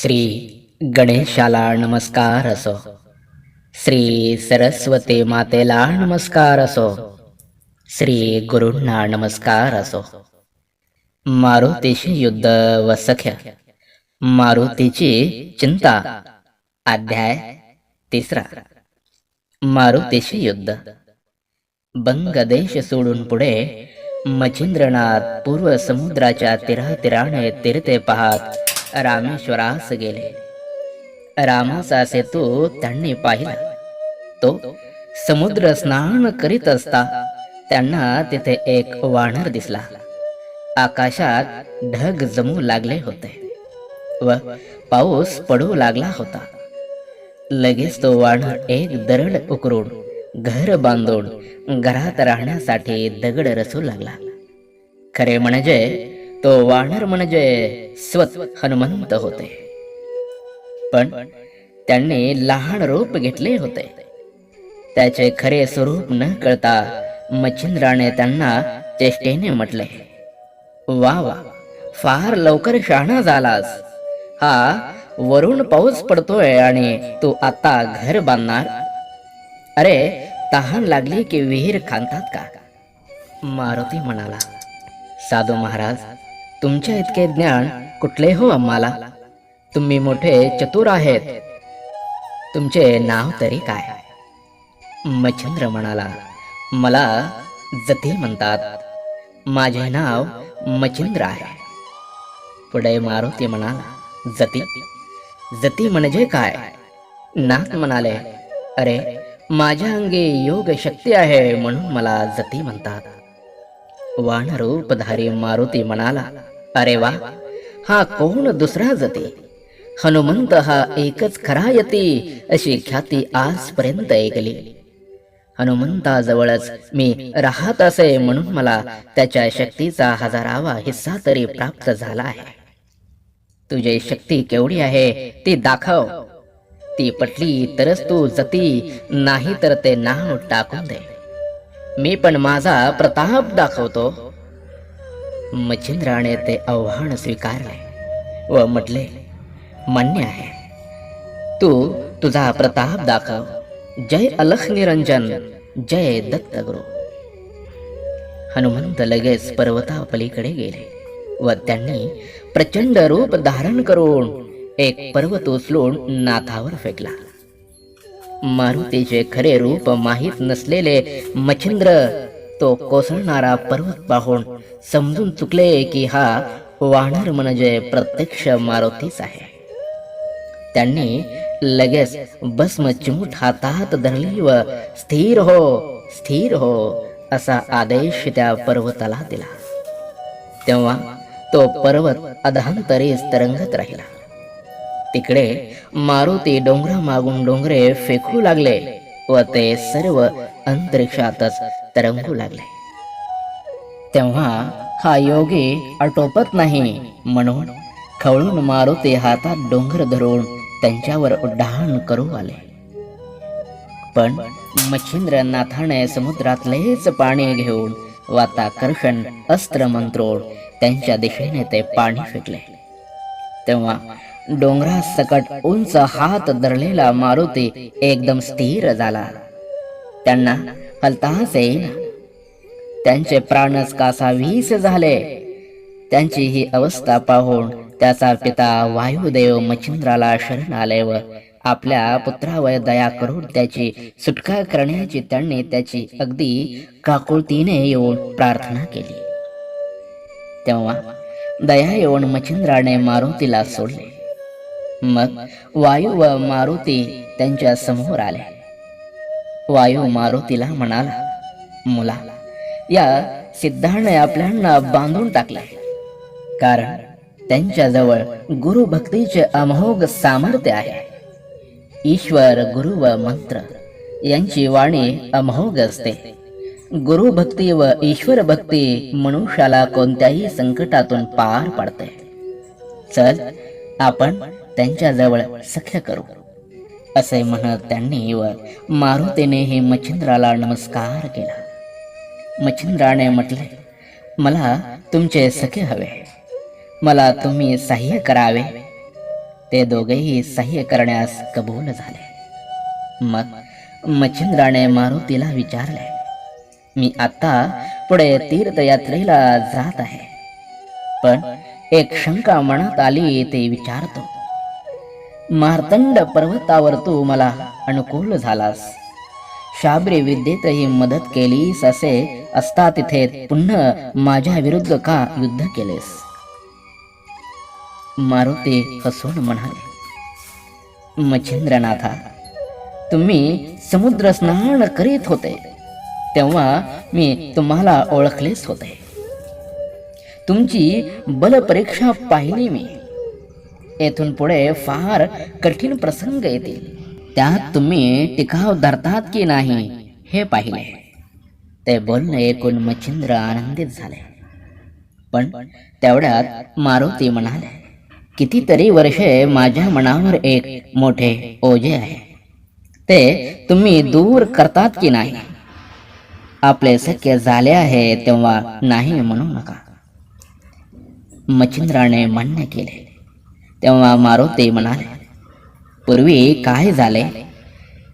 श्री गणेशाला नमस्कार असो, श्री सरस्वती मातेला नमस्कार असो, श्री गुरूंना नमस्कार असो. मारुतीशी युद्ध व सख्य, मारुतीची चिंता. अध्याय 3. मारुतीशी युद्ध. बंग देश सोडून पुढे मच्छिंद्रनाथ पूर्व समुद्राच्या तीराने तीरते पाहत रामेश्वरास गेले. रामाचा सेतू त्यांनी पाहिला. तो समुद्र स्नान करीत असता त्यांना तिथे एक वानर दिसला. आकाशात ढग जमू लागले होते व पाऊस पडू लागला होता. लगेच तो वानर एक दरड उकरून घर बांधून घरात राहण्यासाठी दगड रचू लागला. खरे म्हणजे तो वानर म्हणजे स्वत हनुमंत होते, पण त्यांनी लहान रूप घेतले होते. त्याचे खरे स्वरूप न कळता मच्छिंद्राने त्यांना चेष्टेने म्हटले, वा वा, फार लवकर शहाणा झालास. हा वरून पाऊस पडतोय आणि तू आता घर बांधणार? अरे, तहान लागली की विहीर खांतात का? मारुती म्हणाला, साधू महाराज, तुमच्या इतके ज्ञान कुठले हो आम्हाला? तुम्ही मोठे चतुर आहेत. तुमचे नाव तरी काय? मच्छिंद्र म्हणाला, मला जती म्हणतात. माझे नाव मच्छिंद्र आहे. पुढे मारुती म्हणाला, जती जती म्हणजे काय? नाथ म्हणाले, अरे, माझ्या अंगी योग शक्ती आहे म्हणून मला जती म्हणतात. वानरूपधारी मारुती म्हणाला, अरे वा, हा कोण दुसरा जती? हनुमंत हा एकच खरा यती अशी ख्याती आजपर्यंत ऐकली. हनुमंताजवळच मी राहत असे म्हणून मला त्याच्या शक्तीचा 1000वा हिस्सा तरी प्राप्त झाला आहे. तुझी शक्ती केवढी आहे ती दाखव. ती पटली तरच तू जती, नाही तर ते नाव टाकून दे. मी पण माझा प्रताप दाखवतो. मच्छिंद्राने ते आव्हान स्वीकारले व म्हटले, मान्य आहे. तू तुझा प्रताप दाखव. जय अलख निरंजन, जय दत्तगुरु. हनुमंत लगेच पर्वतापलीकडे गेले व त्यांनी प्रचंड रूप धारण करून एक पर्वत उचलून नाथावर फेकला. मारुतीचे खरे रूप माहीत नसलेले मच्छिंद्र तो कोसळणारा पर्वत पाहून समजून चुकले की हा वानर म्हणजे प्रत्यक्ष मारुतीच आहे. त्यांनी लगेच भस्म चिमूट हातात धरली व स्थिर हो, स्थिर हो असा आदेश त्या पर्वताला दिला. तेव्हा तो पर्वत अधांतरीच तरंगत राहिला. तिकडे मारुती डोंगरामागून डोंगरे फेकू लागले व ते सर्व अंतरिक्षातच तरंगू लागले. तेव्हा हा योगी आटोपत नाही म्हणून खवळून मारुती हातात डोंगर धरून त्यांच्यावर उड्डाण करू आले. पण मच्छिंद्रनाथाने समुद्रातलेच पाणी घेऊन वाताकर्षण अस्त्र मंत्रोड त्यांच्या दिशेने ते पाणी फेकले. तेव्हा डोंगरासकट उंच हात धरलेला मारुती एकदम स्थिर झाला. त्यांना हलताच येईना. त्यांचे प्राणच कासावीस झाले. त्यांची ही अवस्था पाहून त्याचा पिता वायुदेव मच्छिंद्राला शरण आले व आपल्या पुत्रावर दया करून त्याची सुटका करण्याची त्यांनी त्याची अगदी काकुळतीने येऊन प्रार्थना केली. तेव्हा दया येऊन मच्छिंद्राने मारुतीला सोडले. मग वायू व मारुती त्यांच्या समोर आले. वायू मारुतीला म्हणाला, मुला, या सिद्धाने आपल्याला बांधून टाकले, कारण त्यांच्याजवळ गुरुभक्तीचे अमोघ सामर्थ्य आहे. ईश्वर, गुरु व मंत्र यांची वाणी अमोघ असते. गुरुभक्ती व ईश्वर भक्ती मनुष्याला कोणत्याही संकटातून पार पाडते. चल, आपण त्यांच्याजवळ सख्य करू. असे म्हणत त्यांनी व मारुतीनेही मच्छिंद्राला नमस्कार केला. मच्छिंद्राने म्हटले, मला तुमचे सखे हवे. मला तुम्ही सहाय्य करावे. ते दोघेही सह्य करण्यास कबूल झाले. मग मच्छिंद्राने मारुतीला विचारले, मी आता पुढे तीर्थयात्रेला जात आहे, पण एक शंका मनात आली ते विचारतो. मार्तंड पर्वतावर तू मला अनुकूल झालास, शाबरी विद्येतही मदत केलीस, असे असता तिथे पुन्हा माझ्या विरुद्ध का युद्ध केलेस? मारुती हसून म्हणाले, मच्छिंद्रनाथा, तुम्ही समुद्र स्नान करीत होते तेव्हा मी तुम्हाला ओळखलेच होते. तुमची बलपरीक्षा पाहिली मी. येथून पुढे फार कठीण प्रसंग येतील, त्यात तुम्ही टिकाव धरतात की नाही हे पाहिले. ते बोलणे ऐकून मच्छिंद्र आनंदित झाले. पण तेवढ्यात मारुती म्हणाले, कितीतरी वर्षे माझ्या मनावर एक मोठे ओझे आहे, ते तुम्ही दूर करतात की नाही? आपले शक्य झाले आहे तेव्हा नाही म्हणू नका. मच्छिंद्राने मान्य केले. तेव्हा मारुती म्हणाले, पूर्वी काय झाले?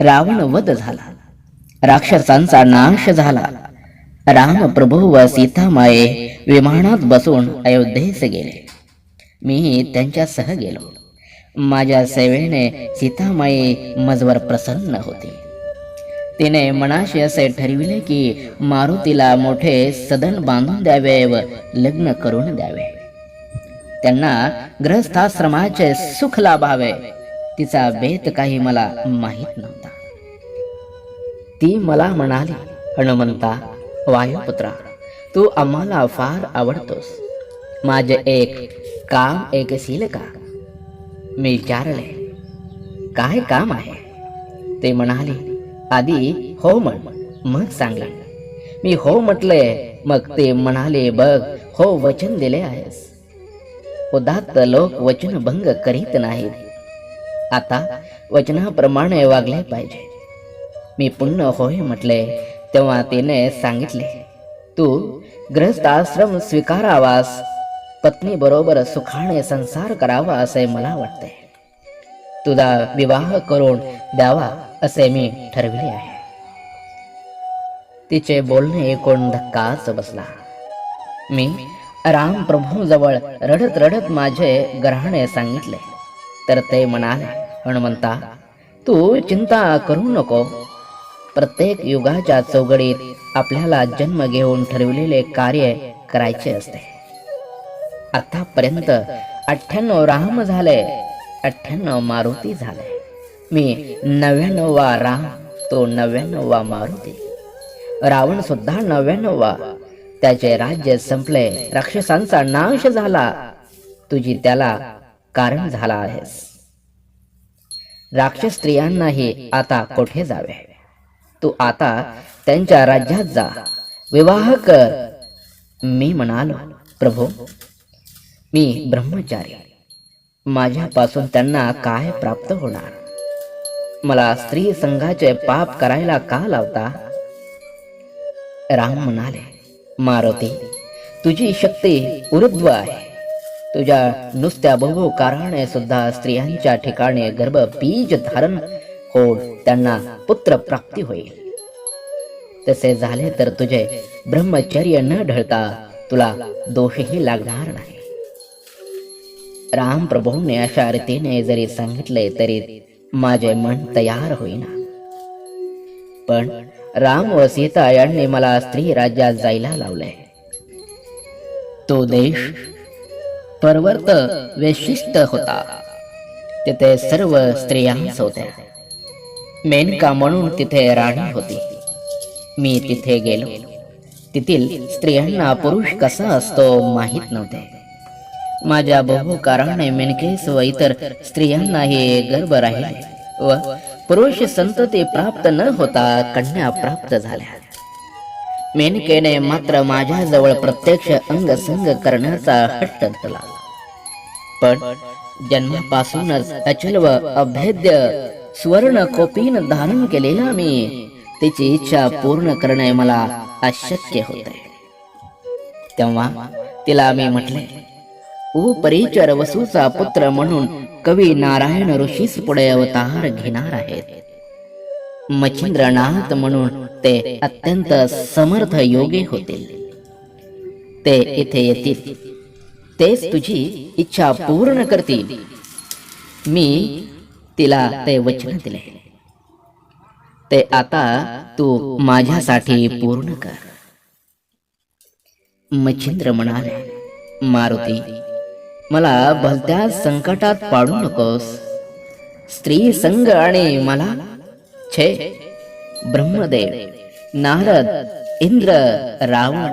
रावण वध झाला, राक्षसांचा नाश झाला. रामप्रभू व सीतामाये विमानात बसून अयोध्येस गेले. मी त्यांच्यासह गेलो. माझ्या सेवेने सीतामाई मजवर प्रसन्न होती. तिने मनाशी असे ठरविले की मारुतीला मोठे सदन बांधून द्यावे व लग्न करून द्यावे. त्यांना गृहस्थाश्रमाचे सुख लाभावे. तिचा बेत काही मला माहीत नव्हता. ती मला म्हणाली, हनुमंता, वायुपुत्रा, तू आम्हाला फार आवडतोस. माझे एक काम ऐकशील का? मी विचारले, काय काम आहे? ते म्हणाले, आधी हो म्हण, मग सांगेन. मी हो म्हटले. मग ते म्हणाले, बघ, हो वचन दिले आहेस. उदात्त लोक वचन भंग करीत नाहीत. आता वचनाप्रमाणे वागले पाहिजे. मी पुन्हा होय म्हटले. तेव्हा तिने सांगितले, तू गृहस्थाश्रम स्वीकारावास, पत्नी बरोबर सुखाने संसार करावा असे मला वाटते. तुझा विवाह करून द्यावा असे मी ठरविले आहे. तिचे बोलणे ऐकून धक्काच बसला. मी रामप्रभू जवळ रडत रडत माझे गऱ्हाणे सांगितले. तर ते म्हणाले, हनुमंता, तू चिंता करू नको. प्रत्येक युगाच्या चौघडीत आपल्याला जन्म घेऊन ठरविलेले कार्य करायचे असते. आतापर्यंत 98 राम झाले, 98 मारुती झाले. मी 99वा राम, तो 99वा मारुती. रावण सुद्धा 99वा. त्याचे राज्य संपले, राक्षसांचा नाश झाला. तुझी त्याला कारण झाला आहेस. राक्षस स्त्रियांनाही आता कोठे जावे? तू आता त्यांच्या राज्यात जा, विवाह कर. मी म्हणालो, प्रभू, मी ब्रह्मचारी, माझ्यापासून त्यांना काय प्राप्त होणार? मला स्त्री संघाचे पाप करायला का लावता? राम म्हणाले, मारुती, तुझी शक्ती ऊर्ध्व आहे. तुझ्या नुसत्या बहुकाराने सुद्धा स्त्रियांच्या ठिकाणी गर्भ बीज धारण होऊन त्यांना पुत्र प्राप्ती होईल. तसे झाले तर तुझे ब्रह्मचर्य न ढळता तुला दोषही लागणार नाही. राम प्रभूने अशा रीतीने जरी सांगितले तरी माझे मन तयार होईना. पण राम व सीता यांनी मला स्त्री राज्यात जायला लावले. तो देश पर्वत वैशिष्ट होता. तिथे सर्व स्त्रियांच होत्या. मेनका म्हणून तिथे राणी होती. मी तिथे गेलो. तेथील स्त्रियांना पुरुष कसा असतो माहीत नव्हते. माझ्या बहुकाराने मेनकेस व इतर स्त्रियांनाही गर्भ राहिले व पुरुष संतती प्राप्त न होता कन्या प्राप्त झाल्या. मेनकेने मात्र माझ्याजवळ प्रत्यक्ष अंगसंग करण्याचा हट्ट धरला. पण जन्मापासूनच अचल व अभेद्य सुवर्ण कोपीन धारण केलेला मी, तिची इच्छा पूर्ण करणे मला अशक्य होते. तेव्हा तिला मी म्हटले, परिचर वसूचा पुत्र म्हणून कवी नारायण ऋषीच पुढे अवतार घेणार आहेत. मच्छिंद्रनाथ म्हणून ते अत्यंत समर्थ योगी होतील. ते इथे येतील, तेच तुझी इच्छा पूर्ण करतील. मी तिला ते वचन दिले, ते आता तू माझ्यासाठी पूर्ण कर. मच्छिंद्र म्हणाले, मारुती, मला भलत्या संकटात पाडू नकोस. स्त्री संग आणि मला छे. ब्रह्मदेव, नारद, इंद्र, रावण,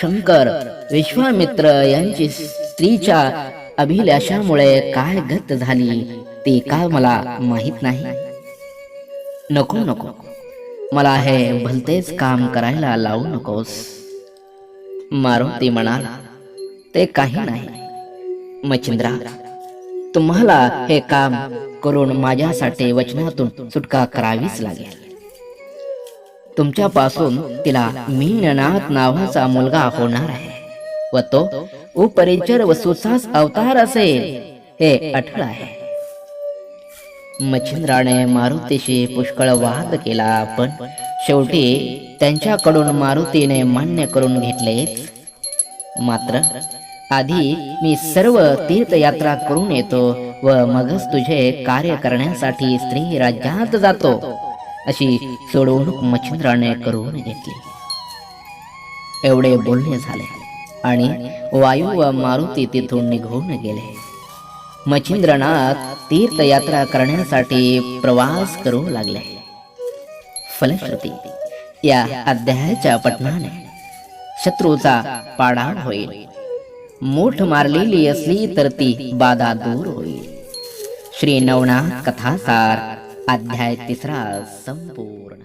शंकर, विश्वामित्र यांची स्त्रीच्या अभिलाषामुळे काय गत झाली ती का मला माहित नाही. नको नको, मला हे भलतेच काम करायला लावू नकोस. मारुती म्हणाला, ते काही नाही. मच्छिंद्रा, तुम्हाला हे काम करून माझ्यासाठी वचनातून सुटका करावीच लागेल. तुमच्यापासून तिला मीननाथ नावाचा मुलगा होणार आहे व तो उपरिचर वसूचाच अवतार असेल, हे अटळ आहे. मच्छिंद्राने मारुतीशी पुष्कळ वाद केला, पण शेवटी त्यांच्याकडून मारुतीने मान्य करून घेतले. मात्र आधी मी सर्व तीर्थयात्रा करून येतो व मगच तुझे कार्य करण्यासाठी स्त्री राज्यात जातो, अशी सोडवणूक मच्छिंद्राने करून घेतली. एवढे बोलणे झाले आणि वायू व मारुती तिथून निघून गेले. मच्छिंद्रनाथ तीर्थयात्रा करण्यासाठी प्रवास करू लागले. फलश्रुती, या अध्यायाच्या पठणाने शत्रूचा पाडाव होईल. मूठ मारलेली असली तर ती बाधा दूर होईल. श्री नवनाथ कथासार अध्याय 3 संपूर्ण.